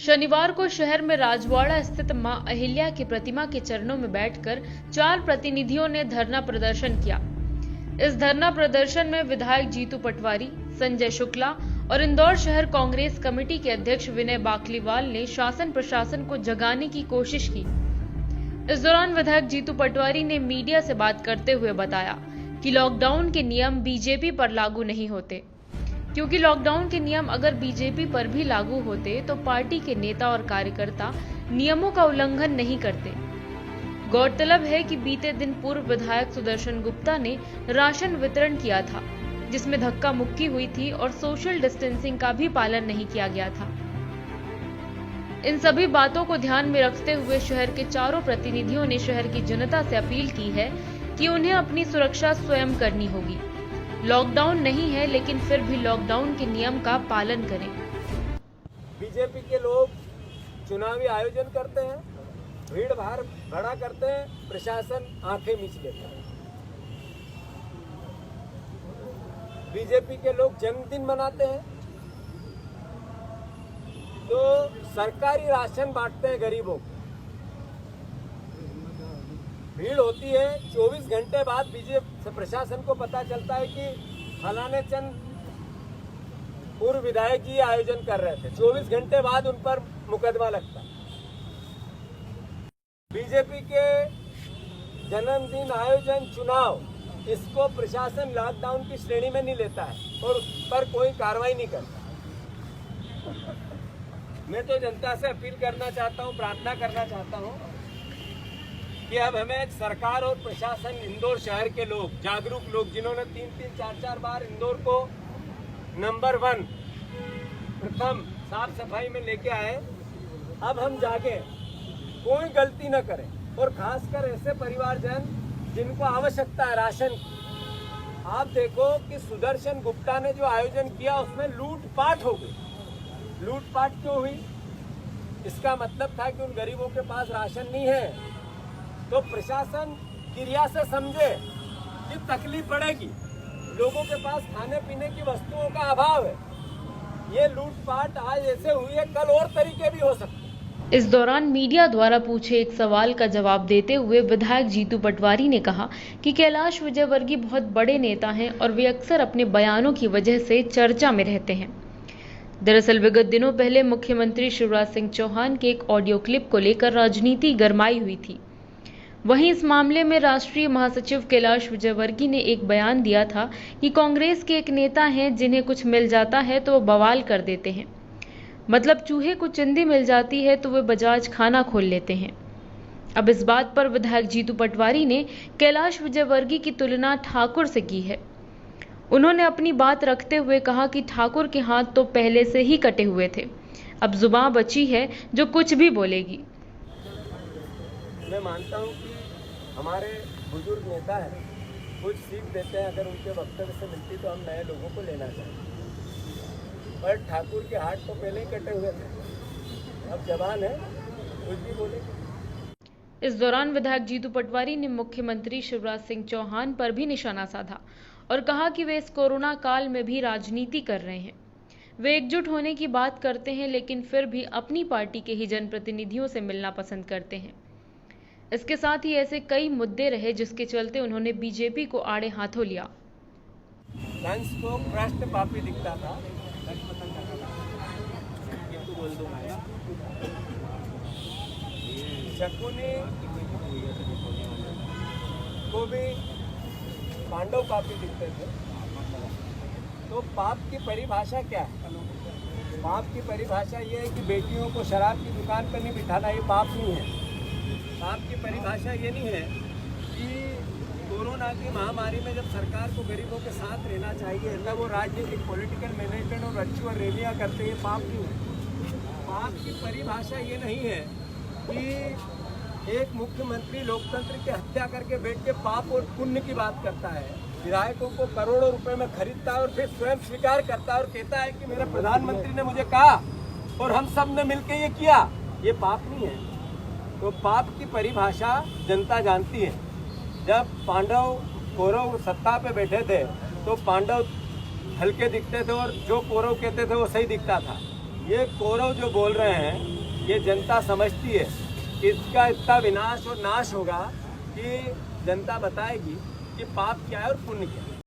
शनिवार को शहर में राजवाड़ा स्थित मां अहिल्या की प्रतिमा के चरणों में बैठकर 4 प्रतिनिधियों ने धरना प्रदर्शन किया। इस धरना प्रदर्शन में विधायक जीतू पटवारी, संजय शुक्ला और इंदौर शहर कांग्रेस कमेटी के अध्यक्ष विनय बाकलीवाल ने शासन प्रशासन को जगाने की कोशिश की। इस दौरान विधायक जीतू पटवारी ने मीडिया से बात करते हुए बताया कि लॉकडाउन के नियम बीजेपी पर लागू नहीं होते, क्योंकि लॉकडाउन के नियम अगर बीजेपी पर भी लागू होते तो पार्टी के नेता और कार्यकर्ता नियमों का उल्लंघन नहीं करते। गौरतलब है कि बीते दिन पूर्व विधायक सुदर्शन गुप्ता ने राशन वितरण किया था, जिसमें धक्का मुक्की हुई थी और सोशल डिस्टेंसिंग का भी पालन नहीं किया गया था। इन सभी बातों को ध्यान में रखते हुए शहर के चारों प्रतिनिधियों ने शहर की जनता से अपील की है कि उन्हें अपनी सुरक्षा स्वयं करनी होगी। लॉकडाउन नहीं है, लेकिन फिर भी लॉकडाउन के नियम का पालन करें। बीजेपी के लोग चुनावी आयोजन करते हैं, भीड़ भाड़ भड़ा करते हैं, प्रशासन आंखें मीच लेता है। बीजेपी के लोग जन्मदिन मनाते हैं तो सरकारी राशन बांटते हैं गरीबों को। भीड़ होती है, 24 घंटे बाद बीजेपी प्रशासन को पता चलता है कि फलाने चंद पूर्व विधायक जी आयोजन कर रहे थे। 24 घंटे बाद उन पर मुकदमा लगता है। बीजेपी के जन्मदिन, आयोजन, चुनाव, इसको प्रशासन लॉकडाउन की श्रेणी में नहीं लेता है और उस पर कोई कार्रवाई नहीं करता। मैं तो जनता से अपील करना चाहता हूं, प्रार्थना करना चाहता हूं कि अब हमें सरकार और प्रशासन, इंदौर शहर के लोग, जागरूक लोग, जिन्होंने 3-3, 4-4 बार इंदौर को नंबर 1 प्रथम साफ सफाई में लेके आए, अब हम जागे, कोई गलती न करें। और खासकर ऐसे परिवारजन जिनको आवश्यकता है राशन की। आप देखो कि सुदर्शन गुप्ता ने जो आयोजन किया उसमें लूटपाट हो गई। लूटपाट क्यों हुई? इसका मतलब था कि उन गरीबों के पास राशन नहीं है। तो प्रशासन क्रिया से समझे कि तकलीफ पड़ेगी, लोगों के पास खाने पीने की वस्तुओं का अभाव है। ये लूटपाट आज ऐसे हुई है, कल और तरीके भी हो सकते हैं। इस दौरान मीडिया द्वारा पूछे एक सवाल का जवाब देते हुए विधायक जीतू पटवारी ने कहा कि कैलाश विजयवर्गीय बहुत बड़े नेता हैं और वे अक्सर अपने बयानों की वजह से चर्चा में रहते हैं। दरअसल विगत दिनों पहले मुख्यमंत्री शिवराज सिंह चौहान के एक ऑडियो क्लिप को लेकर राजनीति गरमाई हुई थी। वहीं इस मामले में राष्ट्रीय महासचिव कैलाश विजयवर्गीय ने एक बयान दिया था कि कांग्रेस के एक नेता हैं जिन्हें कुछ मिल जाता है तो वो बवाल कर देते हैं, मतलब चूहे को चिंदी मिल जाती है तो वे बजाज खाना खोल लेते हैं। अब इस बात पर विधायक जीतू पटवारी ने कैलाश विजयवर्गीय की तुलना ठाकुर से की है। उन्होंने अपनी बात रखते हुए कहा कि ठाकुर के हाथ तो पहले से ही कटे हुए थे, अब जुबान बची है जो कुछ भी बोलेगी। मैं मानता हूं कि हमारे बुजुर्ग नेता हैं, कुछ सीख देते हैं, अगर उनके वक्तव्य से मिलती तो हम नए लोगों को लेना चाहिए। पर ठाकुर के हाथ तो पहले ही कटे हुए थे, अब जवान है, कुछ भी बोलेंगे। इस दौरान विधायक जीतू पटवारी ने मुख्यमंत्री शिवराज सिंह चौहान पर भी निशाना साधा और कहा कि वे इस कोरोना काल में भी राजनीति कर रहे हैं। वे एकजुट होने की बात करते हैं, लेकिन फिर भी अपनी पार्टी के ही जनप्रतिनिधियों से मिलना पसंद करते हैं। इसके साथ ही ऐसे कई मुद्दे रहे जिसके चलते उन्होंने बीजेपी को आड़े हाथों लिया। कंस को कृष्ण पापी दिखता था, शकुनी को भी पांडव पापी दिखते थे। तो पाप की परिभाषा क्या है? पाप की परिभाषा ये है कि बेटियों को शराब की दुकान पर नहीं बिठाना, ये पाप नहीं है। पाप की परिभाषा ये नहीं है कि कोरोना की महामारी में जब सरकार को गरीबों के साथ रहना चाहिए तब वो राजनीतिक पॉलिटिकल मैनेजमेंट और वर्चुअल रैलियाँ करते हैं, पाप नहीं है। पाप की परिभाषा ये नहीं है कि एक मुख्यमंत्री लोकतंत्र की हत्या करके बैठ के पाप और पुण्य की बात करता है, विधायकों को करोड़ों रुपए में खरीदता है और फिर स्वयं स्वीकार करता है और कहता है कि मेरे प्रधानमंत्री ने मुझे कहा और हम सब ने मिलकर ये किया। ये पाप नहीं है। तो पाप की परिभाषा जनता जानती है। जब पांडव कौरव सत्ता पे बैठे थे तो पांडव हल्के दिखते थे और जो कौरव कहते थे वो सही दिखता था। ये कौरव जो बोल रहे हैं, ये जनता समझती है कि इसका इतना विनाश और नाश होगा कि जनता बताएगी कि पाप क्या है और पुण्य क्या है।